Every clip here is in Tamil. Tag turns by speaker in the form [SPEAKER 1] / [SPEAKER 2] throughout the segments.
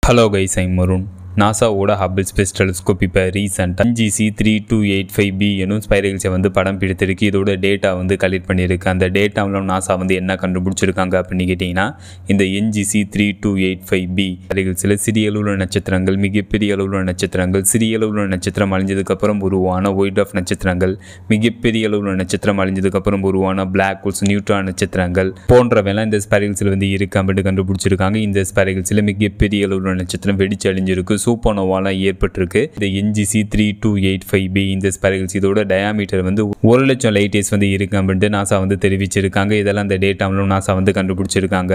[SPEAKER 1] Hello guys, I'm Marun. நாசாவோட ஹபிள் ஸ்பேஸ் டெலிஸ்கோப் இப்போ ரீசெண்டாக NGC-3285b எனும் ஸ்பைரல்ஸை படம் பிடித்திருக்கு. இதோட டேட்டா கலெக்ட் பண்ணியிருக்கு. அந்த டேட்டாவில் நாசா என்ன கண்டுபிடிச்சிருக்காங்க அப்படின்னு கேட்டிங்கன்னா, இந்த NGC-3285b ஸ்பைரல்ஸில் சிறிய அளவுள்ள நட்சத்திரங்கள், மிகப்பெரிய அளவுள்ள நட்சத்திரங்கள், சிறிய அளவுள்ள நட்சத்திரம் அழிஞ்சதுக்கப்புறம் உருவான ஒயிட் ஆஃப் நட்சத்திரங்கள், மிகப்பெரிய அளவுள்ள நட்சத்திரம் அழிஞ்சதுக்கப்புறம் உருவான பிளாக் ஹோல்ஸ், நியூட்ரான் நட்சத்திரங்கள் போன்றவெல்லாம் இந்த ஸ்பைரல்ஸில் இருக்கு அப்படின்னு கண்டுபிடிச்சிருக்காங்க. இந்த ஸ்பைரல்ஸில் மிகப்பெரிய அளவுள்ள நட்சத்திரம் வெடிச்சு அழிஞ்சிருக்கு. சூப்பர்னோவாலாம் ஏற்பட்டிருக்கு. இந்த NGC-3285b இந்த ஸ்பைரல்ஸ் இதோட டயாமீட்டர் 1,00,000 லைட் இயர்ஸ் இருக்கு அப்படின்ட்டு நாசா தெரிவிச்சிருக்காங்க. இதெல்லாம் இந்த டேட்டாவிலும் நாசா கண்டுபிடிச்சிருக்காங்க.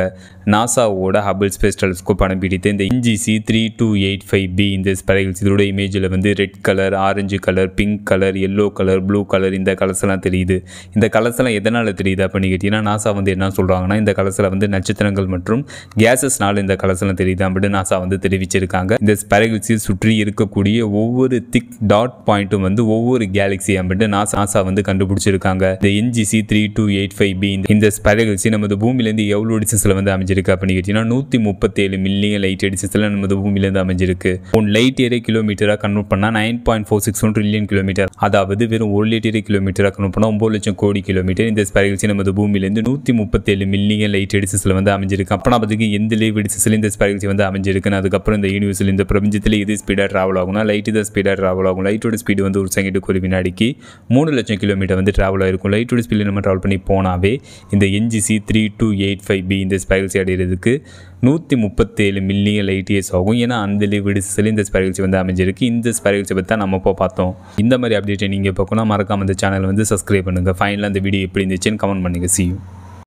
[SPEAKER 1] நாசாவோட ஹபிள் ஸ்பேஸ் டெலிஸ்கோப் படம் பிடித்து இந்த NGC-3285b இந்த ஸ்பைரல்ஸ் இதோட இமேஜில் red colour, orange colour, pink colour, yellow colour, blue colour இந்த கலர்ஸ் எல்லாம் தெரியுது. இந்த கலர்ஸ் எல்லாம் எதனால தெரியுது அப்படின்னு கேட்டீங்கன்னா, நாசா என்ன சொல்றாங்கன்னா, இந்த கலர்ஸ்ல நட்சத்திரங்கள் மற்றும் கேசஸ்னால இந்த கலர்ஸ் எல்லாம் தெரியுது அப்படின்னு நாசா தெரிவிச்சிருக்காங்க. இந்த ஸ்பைரல்ஸை சுற்றி இருக்கக்கூடிய ஒவ்வொரு திக் டாட் பாயிண்ட்டும் ஒவ்வொரு கேலக்ஸி அப்படின்னு நாசா கண்டுபிடிச்சிருக்காங்க. இந்த NGC-3285b இந்த ஸ்பைரல்ஸ் நமது பூமியிலிருந்து எவ்வளவு டிஸ்டன்ஸ்ல அமைஞ்சிருக்கு அப்படின்னு கேட்டீங்கன்னா, 137 மில்லியன் லைட் டிஸ்டன்ஸ்ல நமது பூமியிலிருந்து அமைஞ்சிருக்கு. ஒன் லைட் இயரை கிலோமீட்டரா கன்வெர்ட் பண்ணா 9.461 ட்ரில்லியன் கிலோமீட்டர், அதாவது வெறும் 1 லைட் இயரை கிலோமீட்டரா கன்வெர்ட் பண்ணா 9 லட்சம் கோடி கிலோமீட்டர். இந்த ஸ்பைரல்ஸ் நமது பூமியிலிருந்து 137 மில்லியன் லைட் டிஸ்டன்ஸ்ல அமைஞ்சிருக்கு. அப்பனா அதுக்கு எந்த லைட் டிஸ்டன்ஸ்ல இந்த ஸ்பைரல்ஸ் அமைஞ்சிருக்குன்னு, அதுக்கப்புறம் இந்த யூனிவர்ஸ்ல இந்த பிரபஞ்சத்தில் எது ஸ்பீடாக ட்ராவல் ஆகும்னா லைட் தான் ஸ்பீடாக ட்ராவல் ஆகும். லைட்டோட ஸ்பீடு ஒரு செகண்டுக்கு ஒரு வினாடிக்கு 3 லட்சம் கிலோமீட்டர் ட்ராவல் ஆகிருக்கும். லைட்டோட ஸ்பீடில் நம்ம ட்ராவல் பண்ணி போனாவே இந்த NGC-3285b இந்த ஸ்பைரல்ஸ் அடைகிறதுக்கு 137 மில்லியன் லைட் இயர்ஸ் ஆகும். ஏன்னா அந்த விடுசல் இந்த ஸ்பைரல்ஸ் அமைஞ்சிருக்கு. இந்த ஸ்பைரல்ஸை பற்றி தான் நம்ம இப்போ பார்த்தோம். இந்த மாதிரி அப்டேட்டை நீங்கள் பார்க்கணும் மறக்காம இந்த சேனல் சப்ஸ்கிரைப் பண்ணுங்கள். ஃபைனலாக அந்த வீடியோ எப்படி இருந்துச்சுன்னு கமெண்ட் பண்ணுங்கள். See you.